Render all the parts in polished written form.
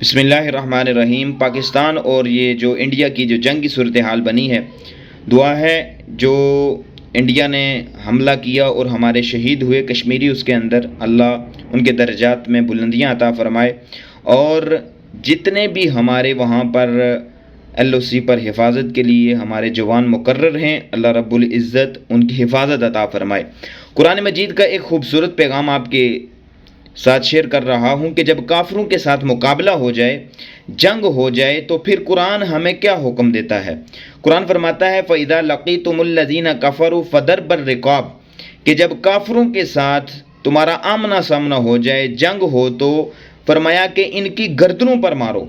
بسم اللہ الرحمن الرحیم۔ پاکستان اور یہ جو انڈیا کی جو جنگ کی صورتحال بنی ہے، دعا ہے جو انڈیا نے حملہ کیا اور ہمارے شہید ہوئے کشمیری، اس کے اندر اللہ ان کے درجات میں بلندیاں عطا فرمائے، اور جتنے بھی ہمارے وہاں پر LOC پر حفاظت کے لیے ہمارے جوان مقرر ہیں، اللہ رب العزت ان کی حفاظت عطا فرمائے۔ قرآن مجید کا ایک خوبصورت پیغام آپ کے ساتھ شیئر کر رہا ہوں کہ جب کافروں کے ساتھ مقابلہ ہو جائے، جنگ ہو جائے، تو پھر قرآن ہمیں کیا حکم دیتا ہے۔ قرآن فرماتا ہے فَإِذَا لَقِيتُمُ الَّذِينَ كَفَرُوا فَضَرْبَ الرِّقَابِ، کہ جب کافروں کے ساتھ تمہارا آمنا سامنا ہو جائے، جنگ ہو، تو فرمایا کہ ان کی گردنوں پر مارو،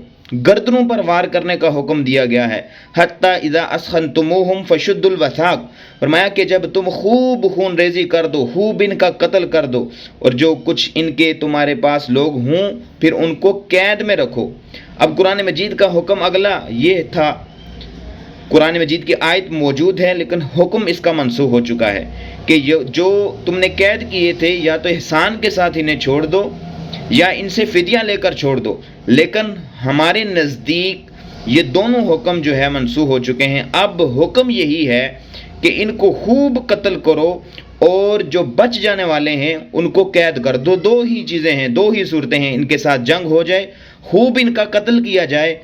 گردنوں پر وار کرنے کا حکم دیا گیا ہے۔ حَتَّى إِذَا أَسْخَنْتُمُوهُمْ فَشُدُّوا الْوَثَاقَ، فرمایا کہ جب تم خوب خون ریزی کر دو، خوب ان کا قتل کر دو، اور جو کچھ ان کے تمہارے پاس لوگ ہوں پھر ان کو قید میں رکھو۔ اب قرآن مجید کا حکم اگلا یہ تھا، قرآن مجید کی آیت موجود ہے لیکن حکم اس کا منسوخ ہو چکا ہے کہ جو تم نے قید کیے تھے یا تو احسان کے ساتھ انہیں چھوڑ دو یا ان سے فدیہ لے کر چھوڑ دو، لیکن ہمارے نزدیک یہ دونوں حکم جو ہے منسوخ ہو چکے ہیں۔ اب حکم یہی ہے کہ ان کو خوب قتل کرو، اور جو بچ جانے والے ہیں ان کو قید کر دو۔ دو ہی چیزیں ہیں، دو ہی صورتیں ہیں، ان کے ساتھ جنگ ہو جائے، خوب ان کا قتل کیا جائے،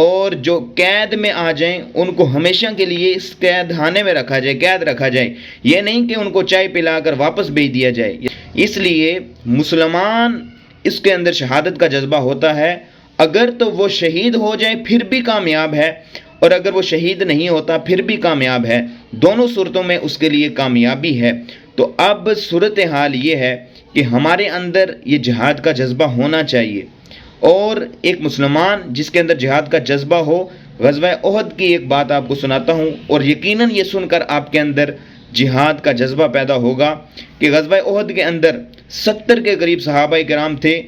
اور جو قید میں آ جائیں ان کو ہمیشہ کے لیے اس قید خانے میں رکھا جائے، قید رکھا جائے۔ یہ نہیں کہ ان کو چائے پلا کر واپس بھیج دیا جائے۔ اس لیے مسلمان اس کے اندر شہادت کا جذبہ ہوتا ہے، اگر تو وہ شہید ہو جائے پھر بھی کامیاب ہے، اور اگر وہ شہید نہیں ہوتا پھر بھی کامیاب ہے، دونوں صورتوں میں اس کے لیے کامیابی ہے۔ تو اب صورتحال یہ ہے کہ ہمارے اندر یہ جہاد کا جذبہ ہونا چاہیے، اور ایک مسلمان جس کے اندر جہاد کا جذبہ ہو۔ غزوہ احد کی ایک بات آپ کو سناتا ہوں، اور یقیناً یہ سن کر آپ کے اندر جہاد کا جذبہ پیدا ہوگا کہ غزوہ احد کے اندر 70 کے قریب صحابہ کرام تھے،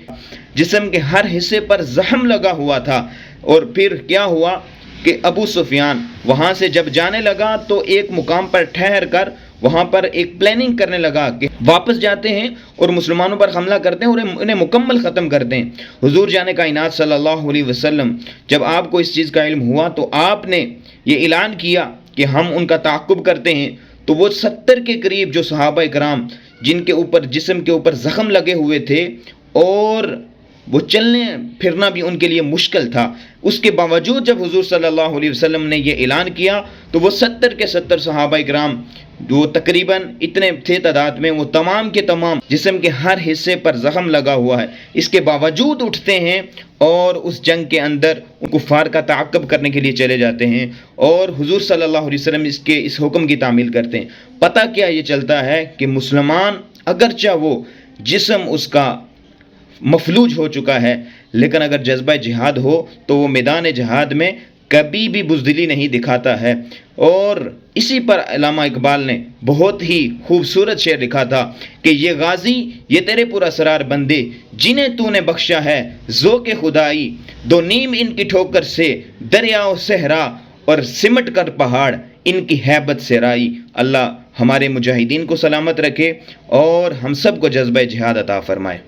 جسم کے ہر حصے پر زخم لگا ہوا تھا، اور پھر کیا ہوا کہ ابو سفیان وہاں سے جب جانے لگا تو ایک مقام پر ٹھہر کر وہاں پر ایک پلاننگ کرنے لگا کہ واپس جاتے ہیں اور مسلمانوں پر حملہ کرتے ہیں اور انہیں مکمل ختم کرتے ہیں۔ حضور جان کائنات صلی اللہ علیہ وسلم جب آپ کو اس چیز کا علم ہوا تو آپ نے یہ اعلان کیا کہ ہم ان کا تعاقب کرتے ہیں۔ تو وہ 70 کے قریب جو صحابہ کرام جن کے اوپر جسم کے اوپر زخم لگے ہوئے تھے اور وہ چلنے پھرنا بھی ان کے لیے مشکل تھا، اس کے باوجود جب حضور صلی اللہ علیہ وسلم نے یہ اعلان کیا تو وہ 70 کے 70 صحابہ کرام جو تقریباً اتنے تھے تعداد میں، وہ تمام کے تمام جسم کے ہر حصے پر زخم لگا ہوا ہے، اس کے باوجود اٹھتے ہیں اور اس جنگ کے اندر کفار کا تعاقب کرنے کے لیے چلے جاتے ہیں، اور حضور صلی اللہ علیہ وسلم اس حکم کی تعمیل کرتے ہیں۔ پتہ کیا یہ چلتا ہے کہ مسلمان اگرچہ وہ جسم اس کا مفلوج ہو چکا ہے، لیکن اگر جذبہ جہاد ہو تو وہ میدان جہاد میں کبھی بھی بزدلی نہیں دکھاتا ہے۔ اور اسی پر علامہ اقبال نے بہت ہی خوبصورت شعر لکھا تھا کہ یہ غازی یہ تیرے پر اسرار بندے، جنہیں تو نے بخشا ہے ذوق خدائی، دو نیم ان کی ٹھوکر سے دریا و صحرا، اور سمٹ کر پہاڑ ان کی ہیبت سے رائی۔ اللہ ہمارے مجاہدین کو سلامت رکھے اور ہم سب کو جذبہ جہاد عطا فرمائے۔